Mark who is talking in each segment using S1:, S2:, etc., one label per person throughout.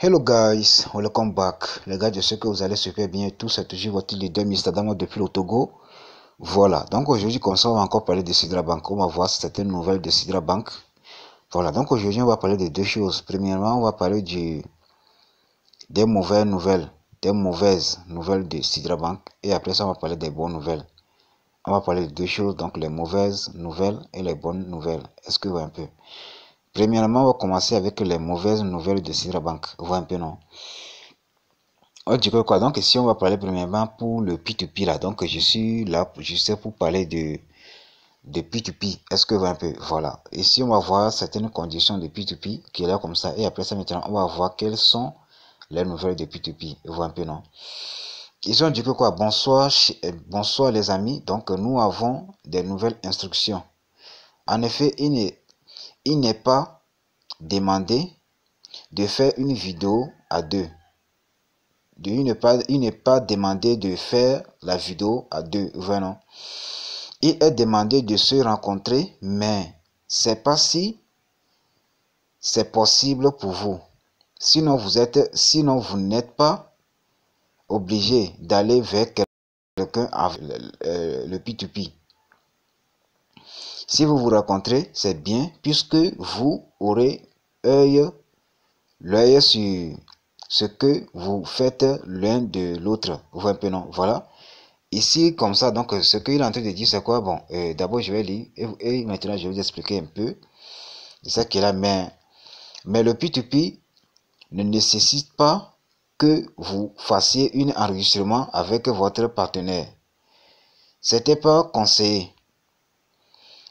S1: Hello guys, welcome back. Les gars, je sais que vous allez super bien. Tout c'est toujours votre leader Mr. Damo depuis le Togo. Voilà, donc aujourd'hui comme ça on va encore parler de Sidra Bank. On va voir certaines nouvelles de Sidra Bank. Voilà, donc aujourd'hui on va parler de deux choses. Premièrement, on va parler des mauvaises nouvelles de Sidra Bank. Et après ça on va parler des bonnes nouvelles. On va parler de deux choses, donc les mauvaises nouvelles et les bonnes nouvelles. Est-ce que vous voyez un peu? Premièrement, on va commencer avec les mauvaises nouvelles de Sidra Bank. Vous voyez un peu, non? On dit que quoi? Donc ici on va parler premièrement pour le P2P là. Donc je suis là juste pour parler de P2P. Est-ce que vous voyez un peu? Voilà. Ici on va voir certaines conditions de P2P qui est là comme ça. Et après ça maintenant on va voir quelles sont les nouvelles de P2P. Vous voyez un peu, non? Ils ont dit que quoi? Bonsoir les amis. Donc nous avons des nouvelles instructions. En effet, il n'est pas demandé de faire une vidéo à deux. Il n'est pas demandé de faire la vidéo à deux. Vraiment. Il est demandé de se rencontrer, mais c'est pas si c'est possible pour vous. Sinon, vous n'êtes pas obligé d'aller vers quelqu'un avec le P2P. Si vous vous rencontrez, c'est bien puisque vous aurez l'œil sur ce que vous faites l'un de l'autre. Vous voyez un peu, non? Voilà. Ici, comme ça, donc, ce qu'il est en train de dire, c'est quoi? Bon, d'abord, je vais lire et maintenant, je vais vous expliquer un peu de ce qu'il a. Mais le P2P ne nécessite pas que vous fassiez un enregistrement avec votre partenaire. C'était pas conseillé.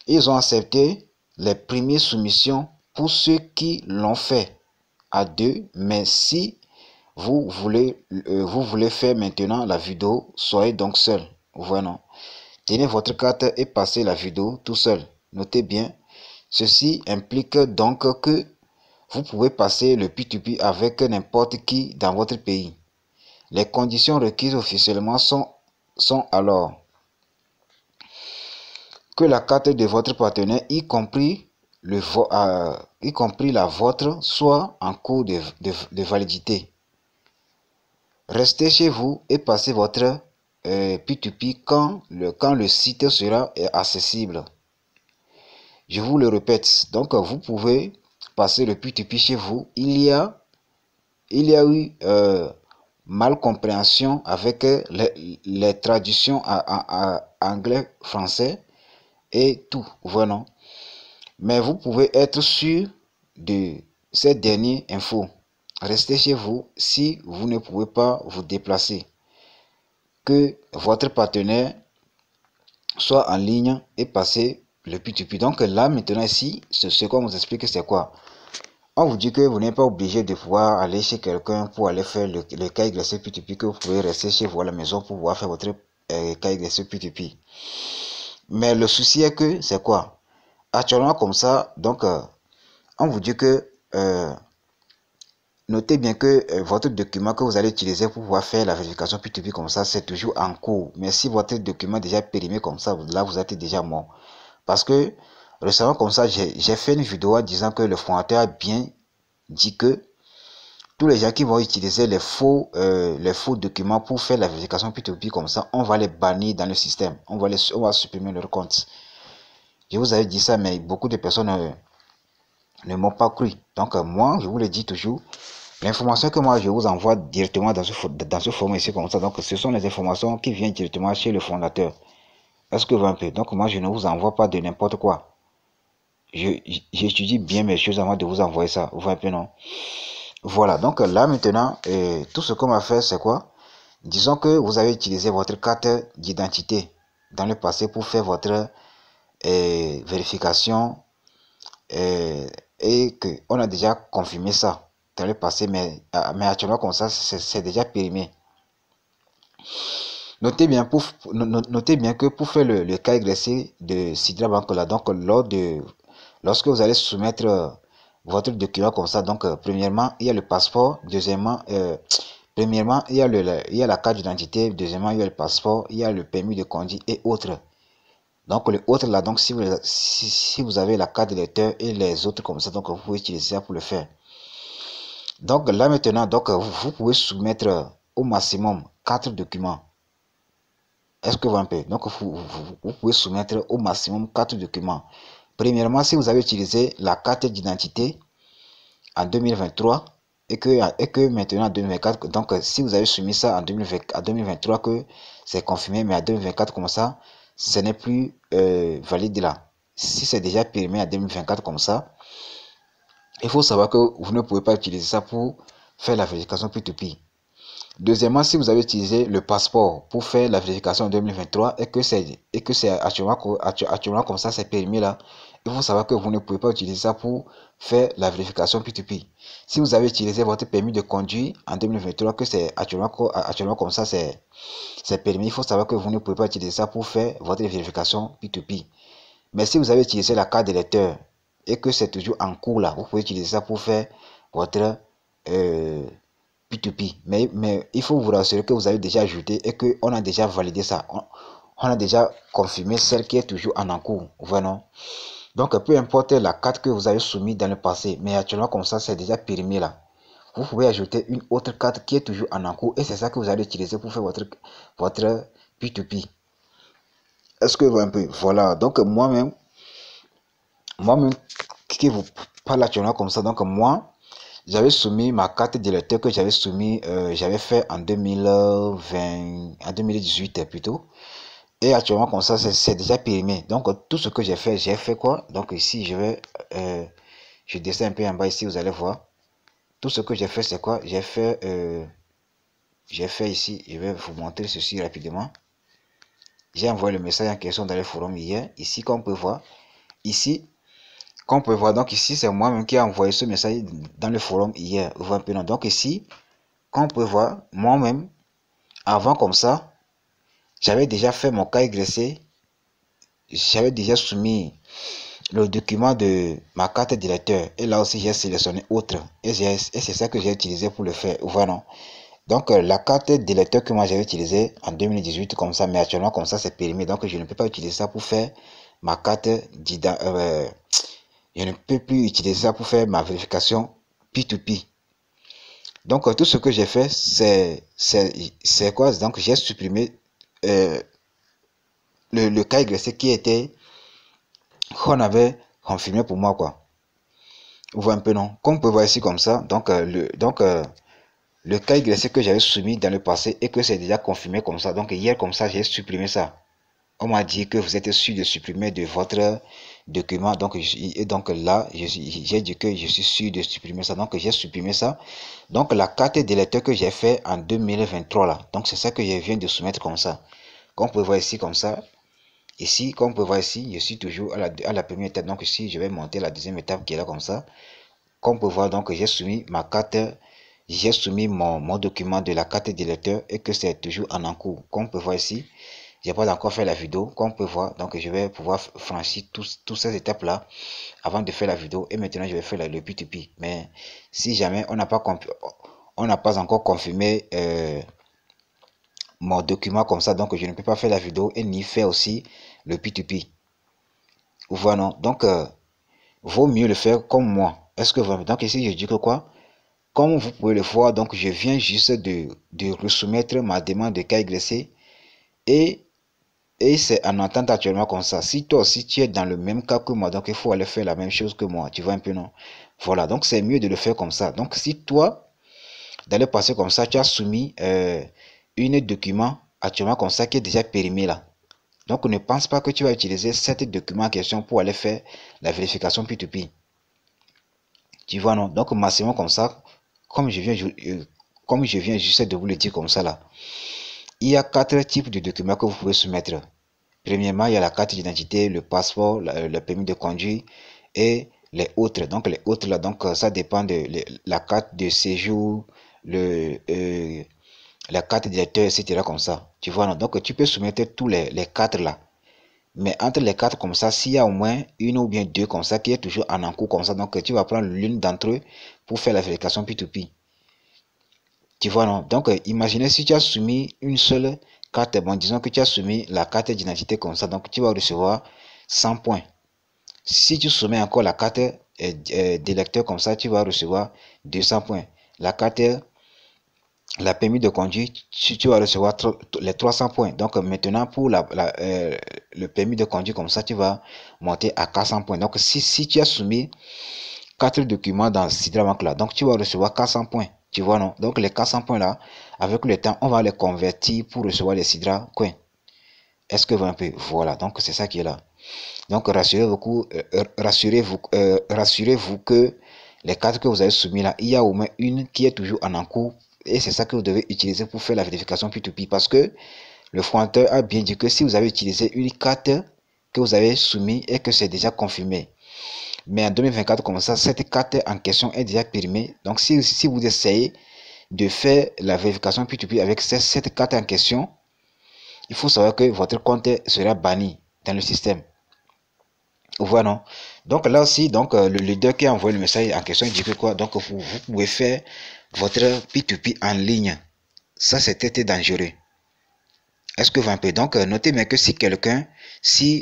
S1: Ils ont accepté les premières soumissions pour ceux qui l'ont fait à deux, mais si vous voulez faire maintenant la vidéo, soyez donc seul. Vous voyez, non? Tenez votre carte et passez la vidéo tout seul. Notez bien, ceci implique donc que vous pouvez passer le P2P avec n'importe qui dans votre pays. Les conditions requises officiellement sont alors que la carte de votre partenaire, y compris la vôtre, soit en cours de validité. Restez chez vous et passez votre P2P quand le site sera accessible. Je vous le répète, donc vous pouvez passer le P2P chez vous. Il y a eu malcompréhension avec les traductions en anglais, français et tout, voilà. Mais vous pouvez être sûr de ces dernières infos. Restez chez vous si vous ne pouvez pas vous déplacer. Que votre partenaire soit en ligne et passer le P2P. Donc là, maintenant ici, ce qu'on vous explique, c'est quoi? On vous dit que vous n'êtes pas obligé de pouvoir aller chez quelqu'un pour aller faire le KYC P2P, que vous pouvez rester chez vous à la maison pour pouvoir faire votre KYC P2P. Mais le souci est que, c'est quoi? Actuellement comme ça, donc on vous dit que notez bien que votre document que vous allez utiliser pour pouvoir faire la vérification P2P comme ça, c'est toujours en cours. Mais si votre document est déjà périmé comme ça, là vous êtes déjà mort. Parce que récemment comme ça, j'ai fait une vidéo en disant que le fondateur a bien dit que tous les gens qui vont utiliser les faux documents pour faire la vérification P2P comme ça, on va les bannir dans le système. On va supprimer leur compte. Je vous avais dit ça, mais beaucoup de personnes ne m'ont pas cru. Donc moi, je vous le dis toujours, l'information que moi je vous envoie directement dans ce format ici comme ça, donc ce sont les informations qui viennent directement chez le fondateur. Est-ce que vous voyez un peu? Donc moi je ne vous envoie pas de n'importe quoi. J'étudie bien mes choses avant de vous envoyer ça. Vous voyez un peu, non? Voilà, donc là maintenant, tout ce qu'on va faire c'est quoi? Disons que vous avez utilisé votre carte d'identité dans le passé pour faire votre vérification et qu'on a déjà confirmé ça dans le passé, mais actuellement comme ça, c'est déjà périmé. Notez bien que pour faire le cas agressé de Sidra Bank là, donc lorsque vous allez soumettre votre document comme ça, donc premièrement il y a le passeport, deuxièmement il y a la carte d'identité, deuxièmement il y a le passeport, il y a le permis de conduire et autres. Donc les autres là, donc si vous avez la carte de lecteur et les autres comme ça, donc vous pouvez utiliser ça pour le faire. Donc là maintenant, donc vous pouvez soumettre au maximum 4 documents. Est-ce que vous un peu? Donc vous pouvez soumettre au maximum 4 documents. Premièrement, si vous avez utilisé la carte d'identité en 2023 et que maintenant en 2024, donc si vous avez soumis ça en 2023 que c'est confirmé, mais en 2024 comme ça, ce n'est plus valide là. Si c'est déjà périmé en 2024 comme ça, il faut savoir que vous ne pouvez pas utiliser ça pour faire la vérification P2P. Deuxièmement, si vous avez utilisé le passeport pour faire la vérification en 2023 et que c'est actuellement comme ça, c'est périmé là, il faut savoir que vous ne pouvez pas utiliser ça pour faire la vérification P2P. Si vous avez utilisé votre permis de conduire en 2023, que c'est actuellement comme ça, c'est périmé, il faut savoir que vous ne pouvez pas utiliser ça pour faire votre vérification P2P. Mais si vous avez utilisé la carte d'électeur et que c'est toujours en cours là, vous pouvez utiliser ça pour faire votre P2P. Mais il faut vous rassurer que vous avez déjà ajouté et qu'on a déjà validé ça. On a déjà confirmé celle qui est toujours en cours. Voilà. Donc, peu importe la carte que vous avez soumise dans le passé, mais actuellement comme ça, c'est déjà périmé là. Vous pouvez ajouter une autre carte qui est toujours en cours et c'est ça que vous allez utiliser pour faire votre P2P. Est-ce que vous un peu? Voilà. Donc, moi-même, qui vous parle actuellement comme ça, donc moi, j'avais soumis ma carte d'électeur que j'avais fait en 2020, en 2018 plutôt. Et actuellement comme ça, c'est déjà périmé. Donc tout ce que j'ai fait quoi? Donc ici, je descends un peu en bas ici, vous allez voir. Tout ce que j'ai fait, c'est quoi? J'ai fait ici, je vais vous montrer ceci rapidement. J'ai envoyé le message en question dans le forum hier. Ici, comme on peut voir, ici, comme on peut voir, donc ici, c'est moi-même qui ai envoyé ce message dans le forum hier. Donc ici, comme on peut voir, moi-même, avant comme ça, j'avais déjà fait mon cas YC. J'avais déjà soumis le document de ma carte d'électeur. Et là aussi, j'ai sélectionné autre. Et c'est ça que j'ai utilisé pour le faire. Voilà. Donc, la carte d'électeur que moi j'avais utilisée en 2018 comme ça, mais actuellement comme ça, c'est périmé. Donc, je ne peux pas utiliser ça pour faire ma carte d'identité. Je ne peux plus utiliser ça pour faire ma vérification P2P. Donc, tout ce que j'ai fait, c'est quoi? Donc, j'ai supprimé le cas YC qui était qu'on avait confirmé pour moi, quoi. Vous voyez un peu, non? Comme on peut voir ici comme ça, donc, le cas YC que j'avais soumis dans le passé et que c'est déjà confirmé comme ça. Donc, hier, comme ça, j'ai supprimé ça. On m'a dit que vous êtes sûr de supprimer de votre document. Donc, là, j'ai dit que je suis sûr de supprimer ça. Donc, j'ai supprimé ça. Donc, la carte d'électeur que j'ai fait en 2023 là. Donc, c'est ça que je viens de soumettre comme ça. Comme on peut voir ici comme ça. Ici, comme on peut voir ici, je suis toujours à la première étape. Donc, ici, je vais monter la deuxième étape qui est là comme ça. Comme on peut voir, donc, j'ai soumis ma carte. J'ai soumis mon document de la carte d'électeur et que c'est toujours en cours. Comme on peut voir ici, j'ai pas encore fait la vidéo, comme on peut voir. Donc, je vais pouvoir franchir toutes ces étapes-là avant de faire la vidéo. Et maintenant, je vais faire le P2P. Mais si jamais on n'a pas encore confirmé mon document comme ça, donc je ne peux pas faire la vidéo et ni faire aussi le P2P. Voilà. Donc, vaut mieux le faire comme moi. Est-ce que vous... Donc ici, je dis que quoi? Comme vous pouvez le voir, donc je viens juste de resoumettre ma demande de KYC et c'est en entente actuellement comme ça. Si toi aussi tu es dans le même cas que moi, donc il faut aller faire la même chose que moi. Tu vois un peu, non? Voilà, donc c'est mieux de le faire comme ça. Donc si toi, dans le passé comme ça, tu as soumis un document actuellement comme ça qui est déjà périmé là. Donc ne pense pas que tu vas utiliser cet document en question pour aller faire la vérification P2P. Tu vois, non? Donc maximum comme ça, comme je viens juste de vous le dire comme ça là. Il y a 4 types de documents que vous pouvez soumettre. Premièrement, il y a la carte d'identité, le passeport, le permis de conduire et les autres. Donc les autres là, donc ça dépend de la carte de séjour, la carte d'électeur, etc. comme ça. Tu vois, non? Donc tu peux soumettre tous les 4 là. Mais entre les 4 comme ça, s'il y a au moins une ou bien deux comme ça qui est toujours en cours comme ça, donc tu vas prendre l'une d'entre eux pour faire la vérification P2P. Tu vois, non? Donc, imaginez si tu as soumis une seule carte, bon, disons que tu as soumis la carte d'identité comme ça, donc tu vas recevoir 100 points. Si tu soumets encore la carte d'électeur comme ça, tu vas recevoir 200 points. la carte, la permis de conduire, tu vas recevoir les 300 points. Donc maintenant, pour le permis de conduire comme ça, tu vas monter à 400 points. Donc si tu as soumis 4 documents dans Sidra Bank là, donc tu vas recevoir 400 points. Tu vois, non? Donc les 400 points là, avec le temps, on va les convertir pour recevoir les Sidra Coins. Est-ce que vous un peu? Voilà, donc c'est ça qui est là. Donc rassurez-vous que les cartes que vous avez soumises là, il y a au moins une qui est toujours en cours. Et c'est ça que vous devez utiliser pour faire la vérification P2P. Parce que le fronteur a bien dit que si vous avez utilisé une carte que vous avez soumise et que c'est déjà confirmé. Mais en 2024, comme ça, cette carte en question est déjà périmée. Donc si vous essayez de faire la vérification P2P avec cette carte en question, il faut savoir que votre compte sera banni dans le système. Voilà, non? Donc là aussi, donc le leader qui a envoyé le message en question, il dit que quoi? Donc vous pouvez faire votre P2P en ligne. Ça, c'est très dangereux. Est-ce que vous un peu? Donc notez bien que si quelqu'un,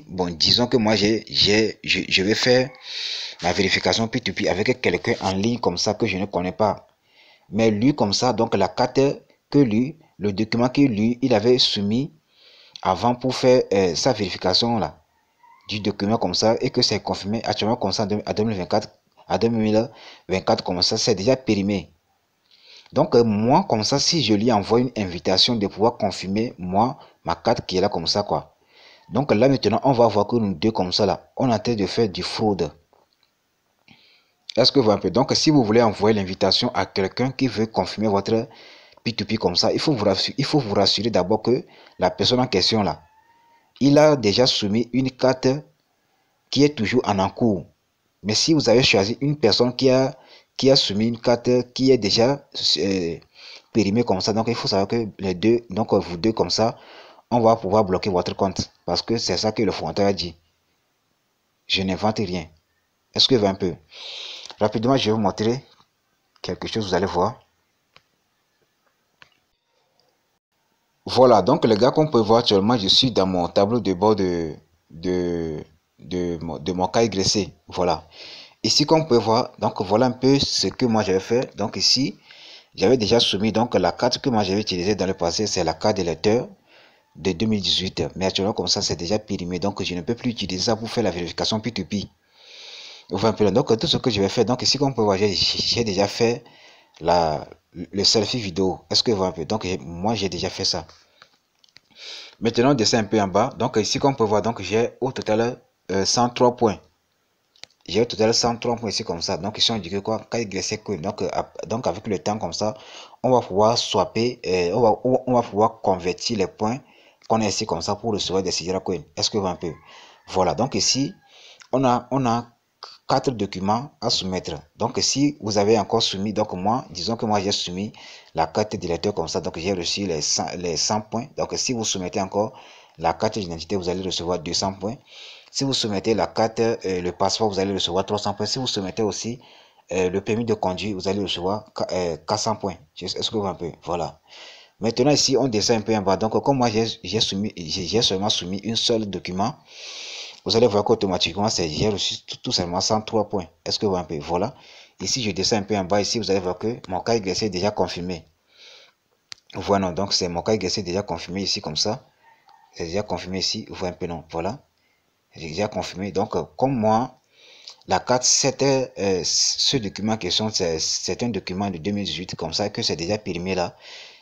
S1: bon, disons que moi je vais faire la vérification P2P avec quelqu'un en ligne comme ça que je ne connais pas. Mais lui comme ça, donc la carte que lui, le document que lui, il avait soumis avant pour faire sa vérification là, du document comme ça, et que c'est confirmé actuellement comme ça à 2024 comme ça, c'est déjà périmé. Donc moi comme ça, si je lui envoie une invitation de pouvoir confirmer moi ma carte qui est là comme ça quoi. Donc là maintenant on va voir que nous deux comme ça là, on est en train de faire du fraude. Est-ce que vous un peu? Donc si vous voulez envoyer l'invitation à quelqu'un qui veut confirmer votre P2P comme ça, il faut vous rassurer d'abord que la personne en question là, il a déjà soumis une carte qui est toujours en cours. Mais si vous avez choisi une personne qui a soumis une carte qui est déjà périmée comme ça, donc il faut savoir que les deux, donc vous deux comme ça, on va pouvoir bloquer votre compte. Parce que c'est ça que le fronteur a dit. Je n'invente rien. Est-ce que vous un peu? Rapidement, je vais vous montrer quelque chose, vous allez voir. Voilà, donc les gars, comme peut voir actuellement, je suis dans mon tableau de bord de mon cas YC. Voilà. Ici, comme vous pouvez voir, donc voilà un peu ce que moi j'avais fait. Donc ici, j'avais déjà soumis donc la carte que moi j'avais utilisée dans le passé, c'est la carte d'électeur de 2018. Mais actuellement, comme ça, c'est déjà périmé. Donc je ne peux plus utiliser ça pour faire la vérification P2P. Enfin, donc tout ce que je vais faire, donc ici, comme vous pouvez voir, j'ai déjà fait le selfie vidéo. Est-ce que vous voyez un peu? Donc moi j'ai déjà fait ça. Maintenant, on descend un peu en bas. Donc ici, comme vous pouvez voir, donc j'ai au total 103 points. J'ai au total 103 points ici comme ça. Donc ici, on dit que quoi? Donc avec le temps comme ça, on va pouvoir swapper, on va pouvoir convertir les points qu'on a ici comme ça pour recevoir des Sidra Coin. Est-ce que vous voyez un peu? Voilà. Donc ici, on a 4 documents à soumettre. Donc si vous avez encore soumis, donc moi, disons que moi j'ai soumis la carte d'électeur comme ça, donc j'ai reçu les 100 points. Donc si vous soumettez encore la carte d'identité, vous allez recevoir 200 points. Si vous soumettez la carte, le passeport, vous allez recevoir 300 points. Si vous soumettez aussi le permis de conduire, vous allez recevoir 400 points. Est-ce que vous voyez un peu? Voilà. Maintenant ici, on descend un peu en bas. Donc comme moi j'ai seulement soumis un seul document, vous allez voir qu'automatiquement, j'ai reçu tout simplement 103 points. Est-ce que vous voyez un peu? Voilà. Ici, je descends un peu en bas. Ici, vous allez voir que mon cas YC est déjà confirmé. Voilà, donc c'est mon cas YC déjà confirmé ici comme ça. C'est déjà confirmé ici. Vous voyez un peu, non? Voilà. J'ai déjà confirmé. Donc, comme moi, la carte, c'était ce document en question, c'est un document de 2018 comme ça que c'est déjà périmé là.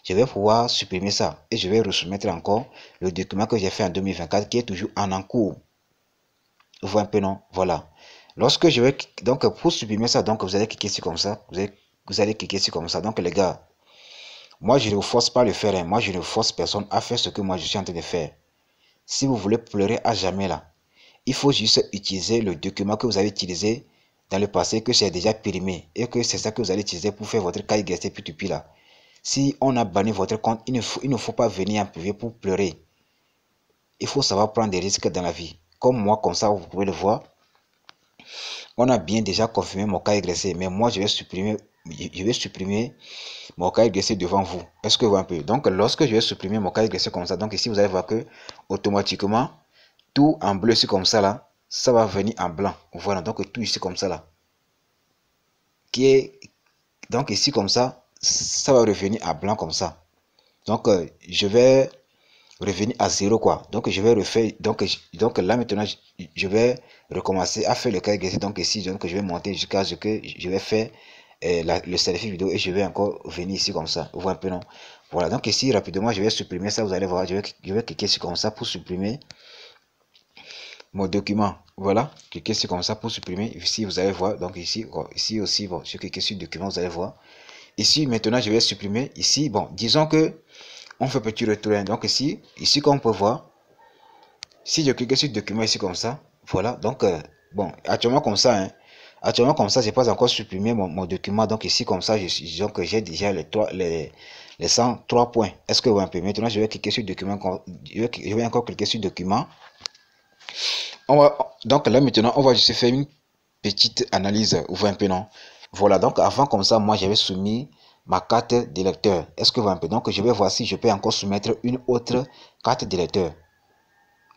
S1: Je vais pouvoir supprimer ça et je vais resoumettre encore le document que j'ai fait en 2024 qui est toujours en cours. Vous voyez un peu, non? Voilà. Lorsque je vais, donc pour supprimer ça, donc vous allez cliquer ici comme ça. Vous allez cliquer ici comme ça. Donc les gars, moi je ne vous force pas à le faire. Hein. Moi je ne force personne à faire ce que moi je suis en train de faire. Si vous voulez pleurer à jamais là, il faut juste utiliser le document que vous avez utilisé dans le passé, que c'est déjà périmé. Et que c'est ça que vous allez utiliser pour faire votre KYC P2P là. Si on a banni votre compte, il ne faut pas venir en privé pour pleurer. Il faut savoir prendre des risques dans la vie. Comme moi, comme ça, vous pouvez le voir. On a bien déjà confirmé mon cas YC, mais moi je vais supprimer mon cas YC devant vous. Est-ce que vous voyez un peu? Donc lorsque je vais supprimer mon cas YC comme ça, donc ici vous allez voir que automatiquement tout en bleu ici comme ça là, ça va venir en blanc. Voilà, donc tout ici comme ça là. Donc ici comme ça, ça va revenir à blanc comme ça. Donc, je vais revenir à 0 quoi. Donc, je vais refaire. Donc là, maintenant, je vais recommencer à faire le cas exercice. Donc, ici, donc, je vais monter jusqu'à ce que je vais faire le selfie vidéo et je vais encore venir ici comme ça. Vous voyez un peu, non? Voilà. Donc, ici, rapidement, je vais supprimer ça. Vous allez voir, je vais cliquer sur comme ça pour supprimer mon document. Voilà, cliquez sur comme ça pour supprimer. Ici, vous allez voir. Donc, ici aussi, bon, je clique sur document, vous allez voir. Ici, maintenant, je vais supprimer. Ici, bon, disons que on fait petit retour. Donc, ici, comme on peut voir, si je clique sur document ici comme ça, voilà. Donc, bon, actuellement comme ça, hein, actuellement comme ça, j'ai pas encore supprimé mon document. Donc, ici, comme ça, disons que j'ai déjà les 103 points. Est-ce que vous voyez un peu? Maintenant, je vais cliquer sur document. Je vais encore cliquer sur document. Donc là maintenant, on va juste faire une petite analyse. Vous voyez un peu, non? Voilà, donc avant comme ça, moi j'avais soumis ma carte d'électeur. Est-ce que vous voyez un peu? Donc je vais voir si je peux encore soumettre une autre carte d'électeur.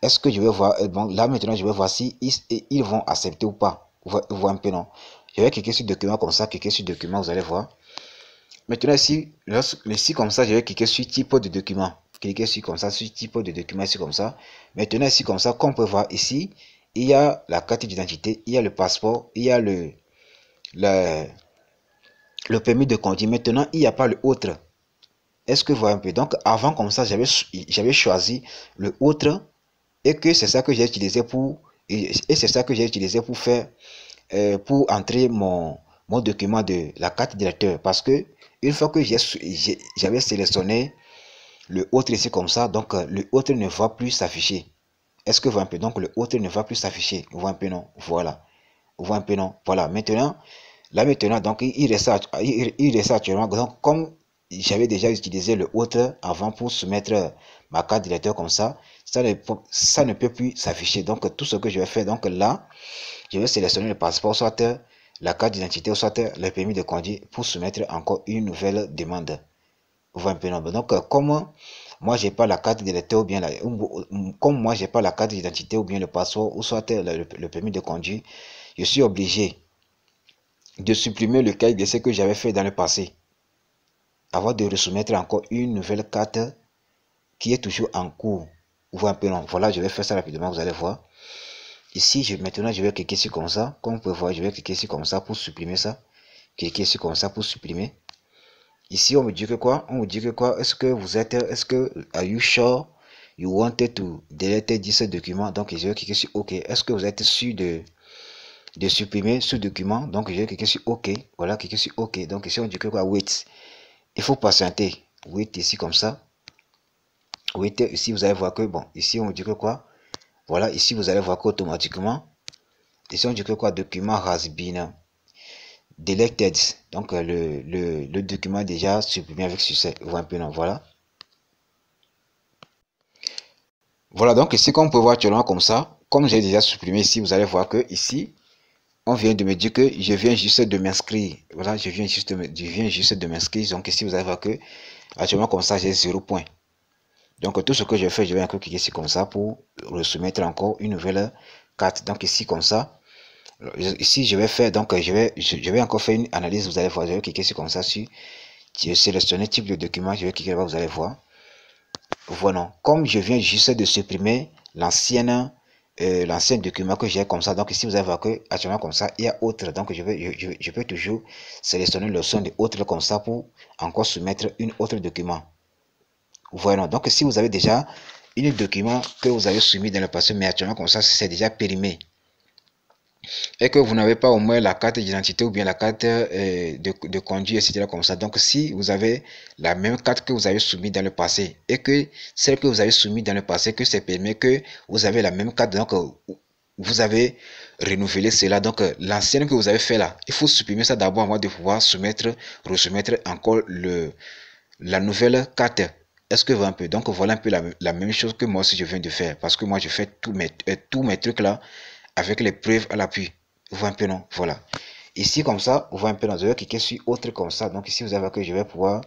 S1: Est-ce que je vais voir? Bon, là maintenant, je vais voir si ils vont accepter ou pas. Vous voyez un peu, non? Je vais cliquer sur document comme ça, cliquer sur document, vous allez voir. Maintenant ici comme ça, je vais cliquer sur type de document. Cliquez sur comme ça, sur type de document, ici comme ça. Maintenant ici comme ça, comme on peut voir ici, il y a la carte d'identité, il y a le passeport, il y a le permis de conduire. Maintenant, il n'y a pas le autre. Est-ce que vous voyez un peu? Donc avant comme ça, j'avais choisi le autre et que c'est ça que j'ai utilisé c'est ça que j'ai utilisé pour faire pour entrer mon document de la carte directeur. Parce que une fois que j'avais sélectionné le autre ici comme ça, donc le autre ne va plus s'afficher. Est-ce que vous voyez un peu? Donc le autre ne va plus s'afficher. Vous voyez un peu, non? Voilà. Vous voyez un peu, non? Voilà. Maintenant, là maintenant, donc il reste actuellement. Donc comme j'avais déjà utilisé le autre avant pour soumettre ma carte directeur comme ça, ça ne peut plus s'afficher. Donc tout ce que je vais faire, donc là, je vais sélectionner le passeport, soit la carte d'identité, soit le permis de conduire pour soumettre encore une nouvelle demande. Vous voyez un peu, non? Donc comme moi j'ai pas la carte d'électeur ou bien comme moi j'ai pas la carte d'identité ou bien le passeport ou soit le permis de conduire, je suis obligé de supprimer le cas d'essai que j'avais fait dans le passé avant de resoumettre encore une nouvelle carte qui est toujours en cours. Vous voyez un peu, non? Voilà, je vais faire ça rapidement, vous allez voir. Ici, maintenant, je vais cliquer sur comme ça. Comme vous pouvez voir, je vais cliquer sur comme ça pour supprimer ça. Cliquer sur comme ça pour supprimer. Ici, on me dit que quoi? On me dit que quoi? Est-ce que, are you sure you wanted to delete this document? Donc, je vais cliquer sur OK. Est-ce que vous êtes sûr de supprimer ce document? Donc, je vais cliquer sur OK. Voilà, cliquer sur OK. Donc, ici, on dit que quoi? Wait. Il faut patienter. Wait ici comme ça. Wait, ici, vous allez voir que, bon, ici, on me dit que quoi? Voilà, ici, vous allez voir qu'automatiquement, ici, on dit que quoi? Document has been deleted. Donc, le document est déjà supprimé avec succès. Vous voyez un peu, non? Voilà. Voilà, donc ici, comme on peut voir actuellement comme ça, comme j'ai déjà supprimé ici, vous allez voir que ici, on vient de me dire que je viens juste de m'inscrire. Voilà, je viens juste de m'inscrire. Donc ici, vous allez voir que actuellement comme ça, j'ai 0 point. Donc tout ce que je fais, je vais encore cliquer ici comme ça pour soumettre encore une nouvelle carte. Donc ici comme ça, ici je vais faire, donc je vais encore faire une analyse. Vous allez voir, je vais cliquer ici comme ça sur sélectionner type de document. Je vais cliquer là-bas, vous allez voir. Voilà, comme je viens juste de supprimer l'ancien document que j'ai comme ça, donc ici vous allez voir que actuellement comme ça il y a autre, donc je peux toujours sélectionner le son de autre comme ça pour encore soumettre une autre document. Voilà, donc si vous avez déjà un document que vous avez soumis dans le passé mais actuellement comme ça c'est déjà périmé et que vous n'avez pas au moins la carte d'identité ou bien la carte de conduite, etc. comme ça. Donc, si vous avez la même carte que vous avez soumise dans le passé et que celle que vous avez soumise dans le passé, que c'est permis que vous avez la même carte, donc vous avez renouvelé cela. Donc, l'ancienne que vous avez fait là, il faut supprimer ça d'abord avant de pouvoir resoumettre encore la nouvelle carte. Est-ce que vous voyez un peu? Donc, voilà un peu la même chose que moi aussi je viens de faire parce que moi je fais tous mes trucs là avec les preuves à l'appui. Vous voyez un peu, non? Voilà. Ici, comme ça, vous voyez un peu, non? Je vais cliquer sur autre comme ça. Donc ici, vous avez que je vais pouvoir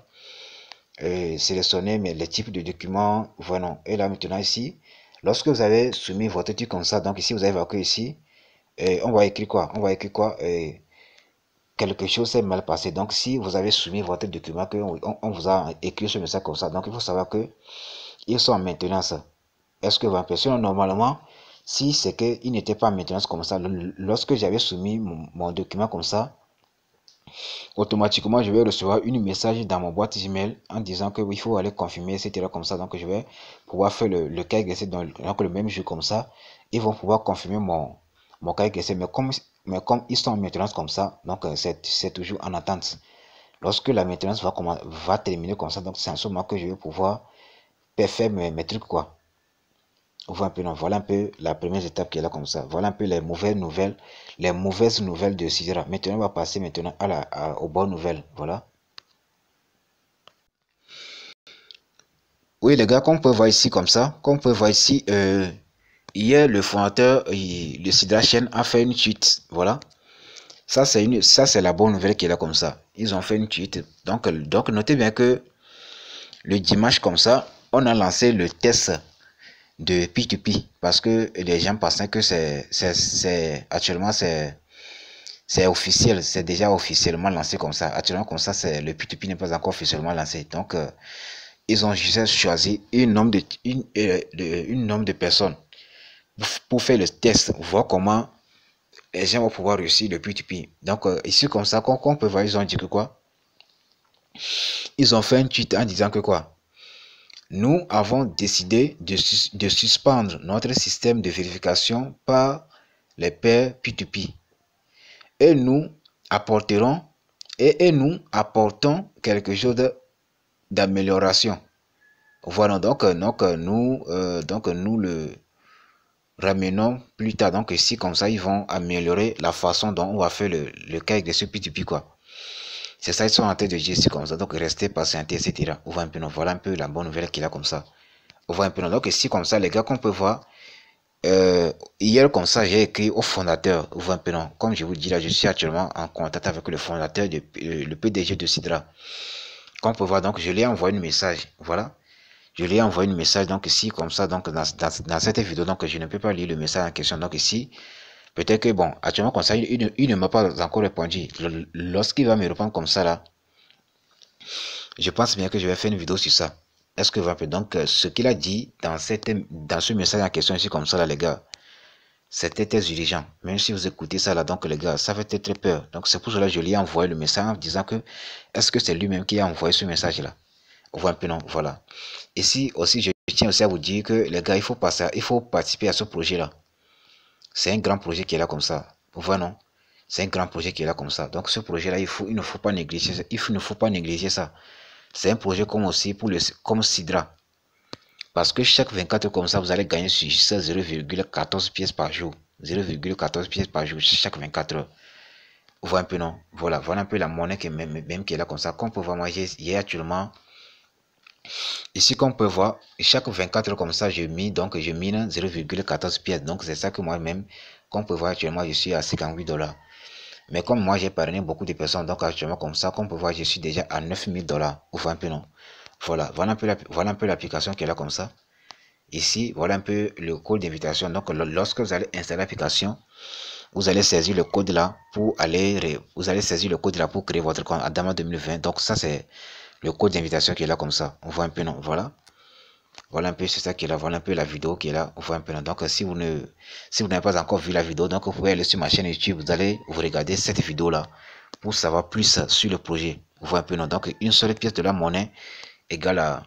S1: sélectionner les types de documents. Voilà. Et là, maintenant, ici, lorsque vous avez soumis votre truc comme ça, donc ici, vous allez voir que ici, on va écrire quoi? On va écrire quoi? quelque chose s'est mal passé. Donc, si vous avez soumis votre document, on vous a écrit ce message comme ça, donc il faut savoir que ils sont en maintenance. Est-ce que vous impressionnez normalement, si c'est qu'il n'était pas en maintenance comme ça, lorsque j'avais soumis mon document comme ça, automatiquement je vais recevoir une message dans mon boîte email en disant que oui, il faut aller confirmer, etc. comme ça. Donc je vais pouvoir faire le cas glissé donc le même jour comme ça. Ils vont pouvoir confirmer mon cas glissé. Mais comme ils sont en maintenance comme ça, donc c'est toujours en attente. Lorsque la maintenance va terminer comme ça, donc c'est en ce moment que je vais pouvoir faire mes trucs quoi. Voilà un peu la première étape qui est là comme ça. Voilà un peu les mauvaises nouvelles de Sidra. Maintenant, on va passer maintenant aux bonnes nouvelles. Voilà. Oui, les gars, comme on peut voir ici comme ça, comme on peut voir ici, hier, le fondateur de Sidra Chain a fait une tweet. Voilà. Ça, c'est la bonne nouvelle qui est là comme ça. Ils ont fait une tweet. Donc, notez bien que le dimanche comme ça, on a lancé le test de P2P parce que les gens pensaient que actuellement c'est officiel, c'est déjà officiellement lancé comme ça. Actuellement comme ça, le P2P n'est pas encore officiellement lancé. Donc ils ont juste choisi une nombre de personnes pour faire le test, voir comment les gens vont pouvoir réussir le P2P. Donc ici comme ça, comme on peut voir, ils ont dit que quoi? Ils ont fait un tweet en disant que quoi? Nous avons décidé de suspendre notre système de vérification par les pairs P2P. Et nous apporterons et nous apportons quelque chose d'amélioration. Voilà, donc nous le ramenons plus tard. Donc ici, comme ça, ils vont améliorer la façon dont on va faire le cas avec des P2P, quoi. C'est ça, ils sont en train de dire ici comme ça. Donc restez patientés, etc. On voit un peu, voilà un peu la bonne nouvelle qu'il a comme ça. On voit un peu, donc ici, comme ça, les gars, qu'on peut voir. Hier, comme ça, j'ai écrit au fondateur, vous voyez un peu, non. Comme je vous dis là, je suis actuellement en contact avec le fondateur, le PDG de Sidra. Comme on peut voir, donc, je lui ai envoyé un message. Voilà. Je lui ai envoyé un message, donc ici, comme ça, donc, dans cette vidéo, donc, je ne peux pas lire le message en question. Donc, ici, peut-être que, bon, actuellement, comme ça, il ne m'a pas encore répondu. Lorsqu'il va me répondre comme ça, là, je pense bien que je vais faire une vidéo sur ça. Est-ce que vous voyez, donc, ce qu'il a dit dans ce message en question ici, comme ça, là, les gars, c'était très dirigeant. Même si vous écoutez ça là, donc les gars, ça fait très peur. Donc c'est pour cela que je lui ai envoyé le message en disant que est-ce que c'est lui-même qui a envoyé ce message là? On voit un peu non, voilà. Ici aussi, je tiens aussi à vous dire que les gars, il faut participer à ce projet là. C'est un grand projet qui est là comme ça. Vous voyez non? C'est un grand projet qui est là comme ça. Donc ce projet là, il ne faut pas négliger, il ne faut pas négliger ça. C'est un projet comme aussi comme Sidra. Parce que chaque 24 heures comme ça, vous allez gagner sur 0,14 pièces par jour. 0,14 pièces par jour chaque 24 heures. Vous voyez un peu, non? Voilà un peu la monnaie même qui est là comme ça. Comme on peut voir, moi, j'ai actuellement, ici, comme on peut voir, chaque 24 heures comme ça, je mine 0,14 pièces. Donc, c'est ça que moi-même, comme on peut voir actuellement, je suis à 58 $. Mais comme moi, j'ai parrainé beaucoup de personnes, donc actuellement, comme ça, comme on peut voir, je suis déjà à 9000 $. Vous voyez un peu, non? Voilà un peu l'application qui est là comme ça. Ici, voilà un peu le code d'invitation. Donc, lorsque vous allez installer l'application, vous allez saisir le code là pour créer votre compte Adama 2020. Donc, ça, c'est le code d'invitation qui est là comme ça. On voit un peu, non? Voilà un peu, c'est ça qui est là. Voilà un peu la vidéo qui est là. On voit un peu, non? Donc, si vous n'avez pas encore vu la vidéo, donc vous pouvez aller sur ma chaîne YouTube. Vous allez vous regarder cette vidéo là pour savoir plus sur le projet. On voit un peu, non? Donc, une seule pièce de la monnaie égale à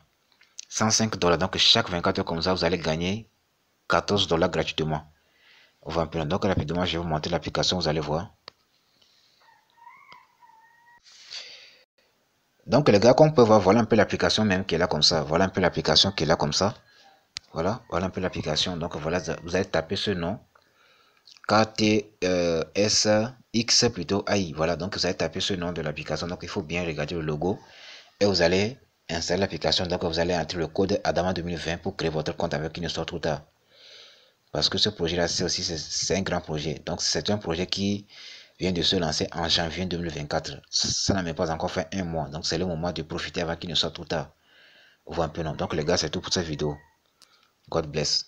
S1: 105 $. Donc, chaque 24 heures comme ça, vous allez gagner 14 $ gratuitement. On va un peu. Donc, rapidement, je vais vous montrer l'application, vous allez voir. Donc, les gars, comme on peut voir, voilà un peu l'application même qui est là comme ça. Voilà un peu l'application qui est là comme ça. Voilà un peu l'application. Donc, voilà, vous allez taper ce nom. KTSX plutôt AI. Voilà, donc vous allez taper ce nom de l'application. Donc, il faut bien regarder le logo. Et vous allez installer l'application. Donc, vous allez entrer le code Adama 2020 pour créer votre compte avec une histoire trop tard. Parce que ce projet-là, c'est un grand projet. Donc, c'est un projet qui vient de se lancer en janvier 2024. Ça n'a même pas encore fait un mois. Donc, c'est le moment de profiter avant qu'il ne soit trop tard. On voit un peu, non? Donc, les gars, c'est tout pour cette vidéo. God bless.